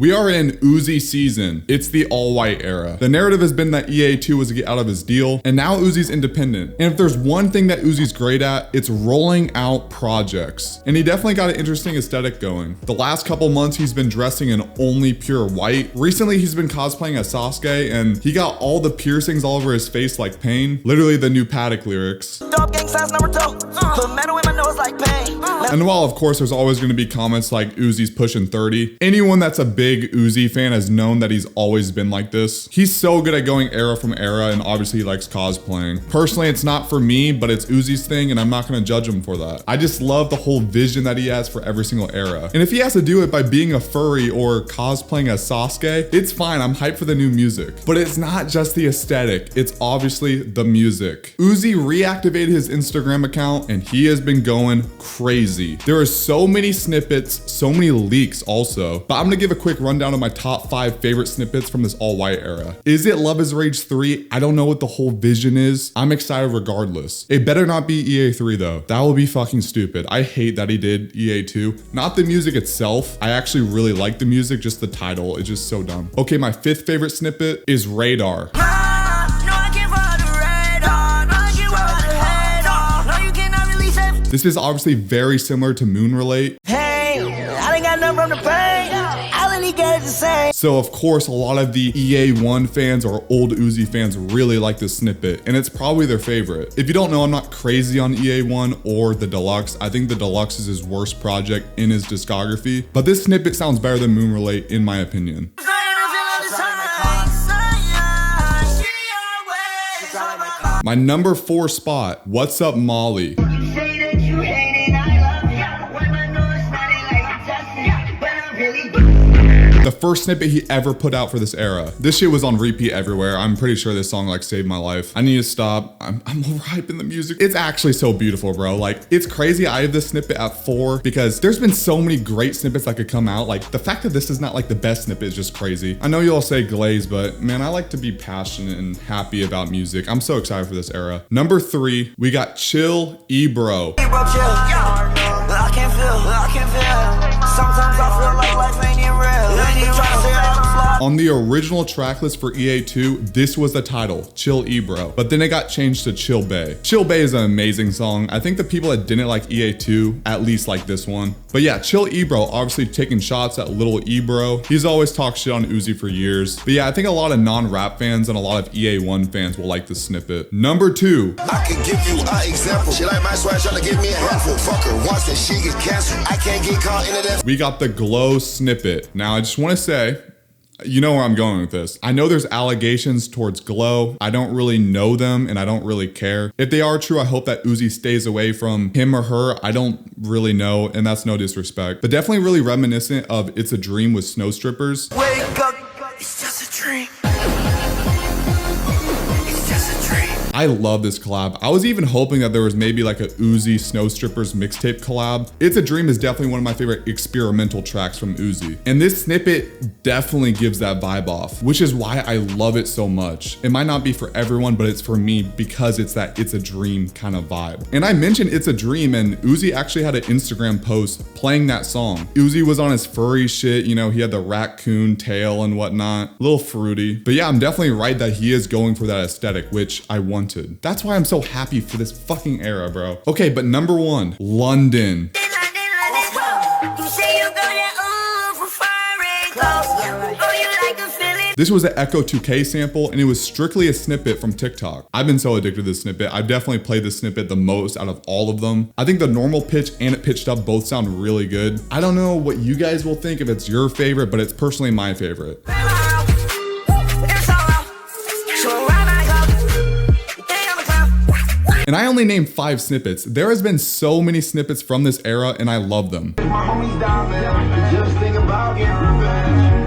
We are in Uzi season. It's the all-white era. The narrative has been that EA2 was to get out of his deal, and now Uzi's independent. And if there's one thing that Uzi's great at, it's rolling out projects. And he definitely got an interesting aesthetic going. The last couple months, he's been dressing in only pure white. Recently, he's been cosplaying as Sasuke, and he got all the piercings all over his face like pain. Literally the new Paddock lyrics. And while of course there's always gonna be comments like Uzi's pushing 30, anyone that's a big Uzi fan has known that he's always been like this. He's so good at going era from era, and obviously he likes cosplaying. Personally, it's not for me, but it's Uzi's thing, and I'm not gonna judge him for that. I just love the whole vision that he has for every single era. And if he has to do it by being a furry or cosplaying as Sasuke, it's fine, I'm hyped for the new music. But it's not just the aesthetic, it's obviously the music. Uzi reactivated his Instagram account, and he has been going crazy. There are so many snippets, so many leaks also, but I'm gonna give a quick rundown of my top 5 favorite snippets from this all-white era. Is it Love is Rage 3? I don't know what the whole vision is. I'm excited regardless. It better not be EA3 though. That will be fucking stupid. I hate that he did EA2. Not the music itself. I actually really like the music, just the title. It's just so dumb. Okay, my 5th favorite snippet is Radar. This is obviously very similar to Moonrelate. Hey, I ain't got nothing from the pain. I only get it the same. So of course, a lot of the EA1 fans or old Uzi fans really like this snippet, and it's probably their favorite. If you don't know, I'm not crazy on EA1 or the Deluxe. I think the Deluxe is his worst project in his discography, but this snippet sounds better than Moonrelate in my opinion. My number 4 spot, What's Up Molly. The first snippet he ever put out for this era. This shit was on repeat everywhere. I'm pretty sure this song like saved my life. I need to stop. I'm overhyping the music. It's actually so beautiful, bro. Like, it's crazy I have this snippet at 4 because there's been so many great snippets that could come out. Like, the fact that this is not like the best snippet is just crazy. I know you all say glaze, but man, I like to be passionate and happy about music. I'm so excited for this era. Number 3, we got Chill Ebro. I can't feel. Sometimes I feel like life ain't even real. On the original track list for EA2, this was the title, Chill Ebro, but then it got changed to Chill Bay. Chill Bay is an amazing song. I think the people that didn't like EA2 at least like this one. But yeah, Chill Ebro, obviously taking shots at Lil Ebro. He's always talked shit on Uzi for years. But yeah, I think a lot of non-rap fans and a lot of EA1 fans will like this snippet. Number 2. I can give you an example. She like my swag, trying to give me a handful. Fuck her once and she get canceled. I can't get caught into that. We got the Glow snippet. Now I just want to say, you know where I'm going with this. I know there's allegations towards Glow. I don't really know them and I don't really care. If they are true, I hope that Uzi stays away from him or her. I don't really know, and that's no disrespect. But definitely really reminiscent of It's a Dream with Snow Strippers. Wake up, it's just a dream. I love this collab. I was even hoping that there was maybe like a Uzi Snow Strippers mixtape collab. It's a Dream is definitely one of my favorite experimental tracks from Uzi. And this snippet definitely gives that vibe off, which is why I love it so much. It might not be for everyone, but it's for me because it's that It's a Dream kind of vibe. And I mentioned It's a Dream, and Uzi actually had an Instagram post playing that song. Uzi was on his furry shit, you know, he had the raccoon tail and whatnot, a little fruity. But yeah, I'm definitely right that he is going for that aesthetic, which I wanted. That's why I'm so happy for this fucking era, bro. Okay, but number 1, London. This was an Echo 2K sample, and it was strictly a snippet from TikTok. I've been so addicted to this snippet. I've definitely played this snippet the most out of all of them. I think the normal pitch and it pitched up both sound really good. I don't know what you guys will think if it's your favorite, but it's personally my favorite. And I only named 5 snippets. There has been so many snippets from this era, and I love them. My homies down there, just think about getting revenge.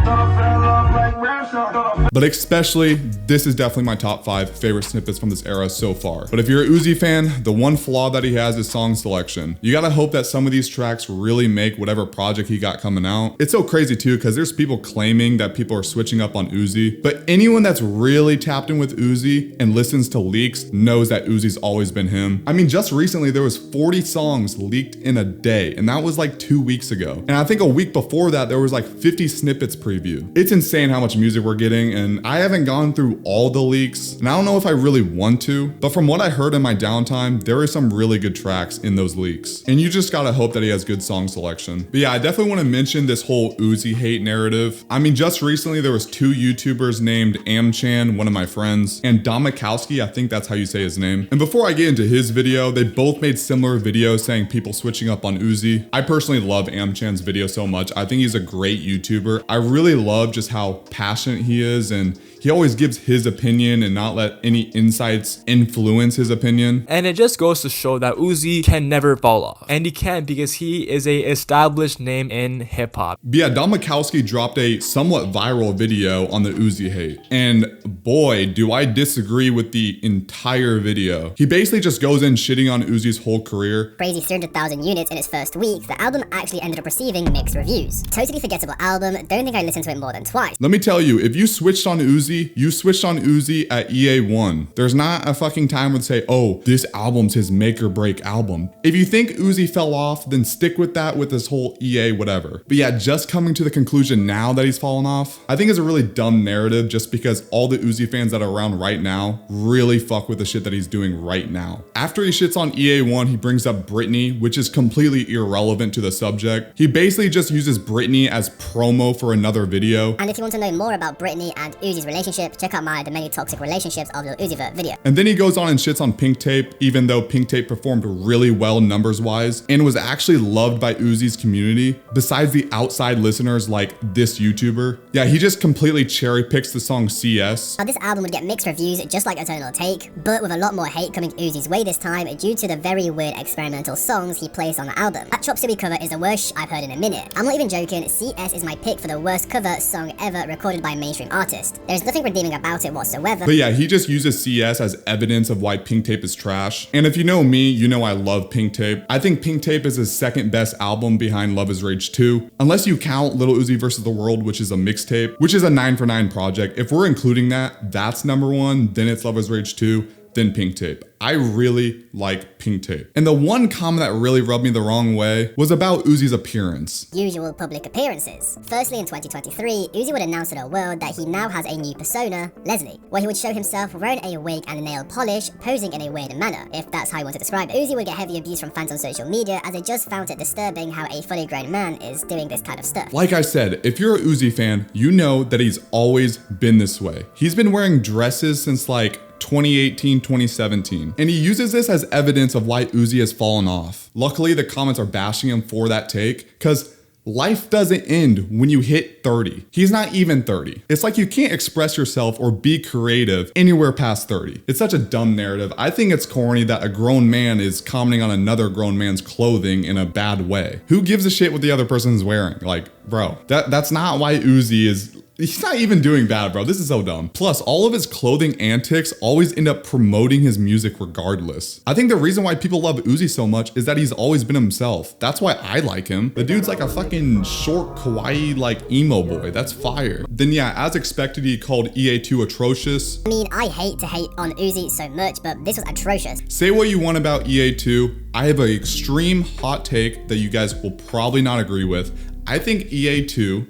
Thought I fell off like rap, thought I But especially, this is definitely my top 5 favorite snippets from this era so far. But if you're an Uzi fan, the one flaw that he has is song selection. You gotta hope that some of these tracks really make whatever project he got coming out. It's so crazy too, because there's people claiming that people are switching up on Uzi, but anyone that's really tapped in with Uzi and listens to leaks knows that Uzi's always been him. I mean, just recently there was 40 songs leaked in a day, and that was like 2 weeks ago. And I think a week before that, there was like 50 snippets preview. It's insane how much music we're getting, and I haven't gone through all the leaks, and I don't know if I really want to, but from what I heard in my downtime, there are some really good tracks in those leaks. And you just gotta hope that he has good song selection. But yeah, I definitely wanna mention this whole Uzi hate narrative. I mean, just recently there was 2 YouTubers named Amchan, one of my friends, and Domikowski, I think that's how you say his name. And before I get into his video, they both made similar videos saying people switching up on Uzi. I personally love Amchan's video so much. I think he's a great YouTuber. I really love just how passionate he is, and he always gives his opinion and not let any insights influence his opinion. And it just goes to show that Uzi can never fall off. And he can't, because he is a established name in hip hop. But yeah, Domikowski dropped a somewhat viral video on the Uzi hate. And boy, do I disagree with the entire video. He basically just goes in shitting on Uzi's whole career. Crazy 300,000 units in its first week, the album actually ended up receiving mixed reviews. Totally forgettable album, don't think I listened to it more than twice. Let me tell you, if you switched on Uzi, you switched on Uzi at EA1. There's not a fucking time where they say, oh, this album's his make or break album. If you think Uzi fell off, then stick with that with this whole EA whatever. But yeah, just coming to the conclusion now that he's fallen off, I think is a really dumb narrative, just because all the Uzi fans that are around right now really fuck with the shit that he's doing right now. After he shits on EA1, he brings up Britney, which is completely irrelevant to the subject. He basically just uses Britney as promo for another video. And if you want to know more about Britney and Uzi's relationship, check out the many toxic relationships of Lil Uzi Vert video. And then he goes on and shits on Pink Tape, even though Pink Tape performed really well numbers wise and was actually loved by Uzi's community, besides the outside listeners like this YouTuber. Yeah, he just completely cherry picks the song CS. Now this album would get mixed reviews just like Eternal Take, but with a lot more hate coming Uzi's way this time due to the very weird experimental songs he placed on the album. That Chop Suey cover is the worst I've heard in a minute. I'm not even joking, CS is my pick for the worst cover song ever recorded by a mainstream artist. There's nothing redeeming about it whatsoever. But yeah, he just uses CS as evidence of why Pink Tape is trash. And if you know me, you know I love Pink Tape. I think Pink Tape is his second best album behind Love Is Rage 2. Unless you count Lil Uzi vs. the World, which is a mixtape, which is a 9 for 9 project. If we're including that, that's number 1, then it's Love Is Rage 2, then Pink Tape. I really like Pink Tape. And the one comment that really rubbed me the wrong way was about Uzi's appearance. Usual public appearances. Firstly, in 2023, Uzi would announce to the world that he now has a new persona, Leslie, where he would show himself wearing a wig and a nail polish, posing in a weird manner. If that's how you want to describe it, Uzi would get heavy abuse from fans on social media, as they just found it disturbing how a fully grown man is doing this kind of stuff. Like I said, if you're a Uzi fan, you know that he's always been this way. He's been wearing dresses since like 2018, 2017. And he uses this as evidence of why Uzi has fallen off. Luckily, the comments are bashing him for that take, because life doesn't end when you hit 30. He's not even 30. It's like you can't express yourself or be creative anywhere past 30. It's such a dumb narrative. I think it's corny that a grown man is commenting on another grown man's clothing in a bad way. Who gives a shit what the other person's wearing? Like, bro, that's not why Uzi is... He's not even doing bad, bro. This is so dumb. Plus, all of his clothing antics always end up promoting his music regardless. I think the reason why people love Uzi so much is that he's always been himself. That's why I like him. The dude's like a fucking short, kawaii, like emo boy. That's fire. Then yeah, as expected, he called EA2 atrocious. I mean, I hate to hate on Uzi so much, but this was atrocious. Say what you want about EA2. I have an extreme hot take that you guys will probably not agree with. I think EA2,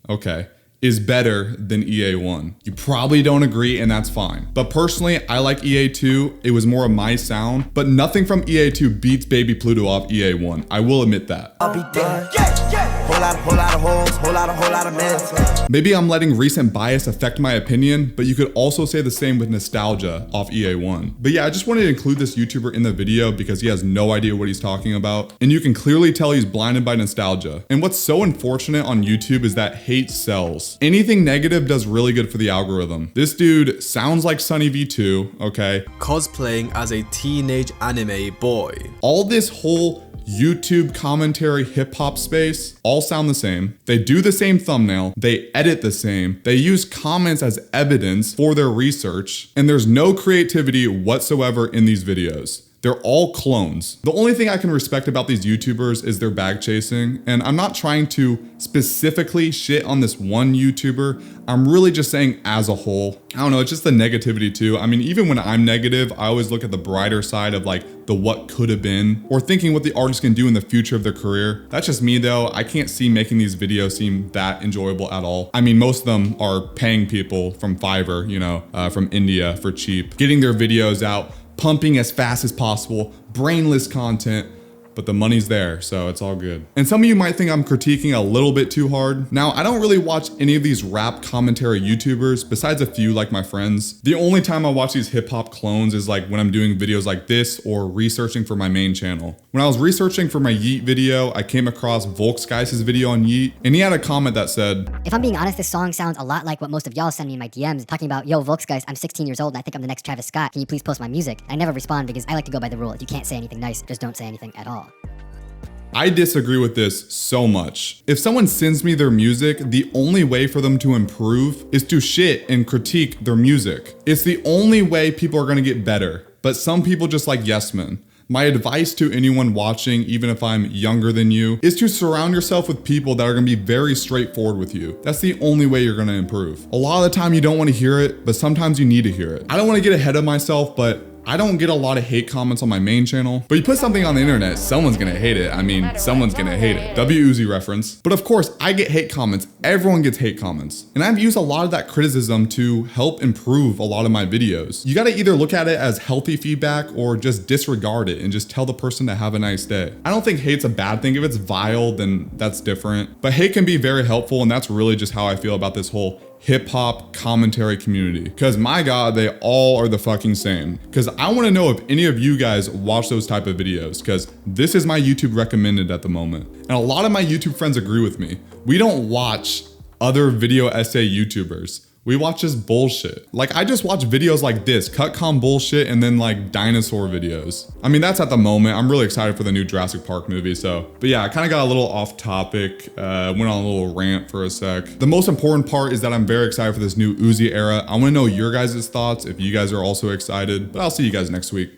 okay, is better than EA1. You probably don't agree, and that's fine. But personally, I like EA2. It was more of my sound, but nothing from EA2 beats Baby Pluto off EA1. I will admit that. I'll be dead. Whole lot of holes, whole lot of men. Maybe I'm letting recent bias affect my opinion, but you could also say the same with Nostalgia off EA1. But yeah, I just wanted to include this YouTuber in the video because he has no idea what he's talking about. And you can clearly tell he's blinded by nostalgia. And what's so unfortunate on YouTube is that hate sells. Anything negative does really good for the algorithm. This dude sounds like Sunny V2, okay? Cosplaying as a teenage anime boy. All this whole YouTube commentary hip hop space all sound the same. They do the same thumbnail. They edit the same. They use comments as evidence for their research. And there's no creativity whatsoever in these videos. They're all clones. The only thing I can respect about these YouTubers is their bag chasing. And I'm not trying to specifically shit on this one YouTuber. I'm really just saying as a whole. I don't know, it's just the negativity too. I mean, even when I'm negative, I always look at the brighter side of like the what could have been, or thinking what the artist can do in the future of their career. That's just me though. I can't see making these videos seem that enjoyable at all. I mean, most of them are paying people from Fiverr, you know, from India for cheap, getting their videos out, pumping as fast as possible, brainless content, but the money's there, so it's all good. And some of you might think I'm critiquing a little bit too hard. Now, I don't really watch any of these rap commentary YouTubers, besides a few like my friends. The only time I watch these hip hop clones is like when I'm doing videos like this or researching for my main channel. When I was researching for my Yeet video, I came across Volksgeist's video on Yeet, and he had a comment that said, "If I'm being honest, this song sounds a lot like what most of y'all send me in my DMs, talking about, yo, Volksgeist, I'm 16 years old and I think I'm the next Travis Scott. Can you please post my music?" I never respond because I like to go by the rule. If you can't say anything nice, just don't say anything at all. I disagree with this so much. If someone sends me their music, the only way for them to improve is to shit and critique their music. It's the only way people are gonna get better. But some people just like yes men. My advice to anyone watching, even if I'm younger than you, is to surround yourself with people that are gonna be very straightforward with you. That's the only way you're gonna improve. A lot of the time you don't wanna hear it, but sometimes you need to hear it. I don't wanna get ahead of myself, but I don't get a lot of hate comments on my main channel, but you put something on the internet, someone's gonna hate it. I mean, someone's gonna hate it. W Uzi reference. But of course, I get hate comments. Everyone gets hate comments. And I've used a lot of that criticism to help improve a lot of my videos. You gotta either look at it as healthy feedback or just disregard it and just tell the person to have a nice day. I don't think hate's a bad thing. If it's vile, then that's different. But hate can be very helpful, and that's really just how I feel about this whole hip hop commentary community. Cause my God, they all are the fucking same. Cause I wanna know if any of you guys watch those type of videos, cause this is my YouTube recommended at the moment. And a lot of my YouTube friends agree with me. We don't watch other video essay YouTubers. We watch just bullshit. Like I just watch videos like this, cut-com bullshit, and then like dinosaur videos. I mean, that's at the moment. I'm really excited for the new Jurassic Park movie, so. But yeah, I kind of got a little off topic, went on a little rant for a sec. The most important part is that I'm very excited for this new Uzi era. I wanna know your guys' thoughts, if you guys are also excited, but I'll see you guys next week.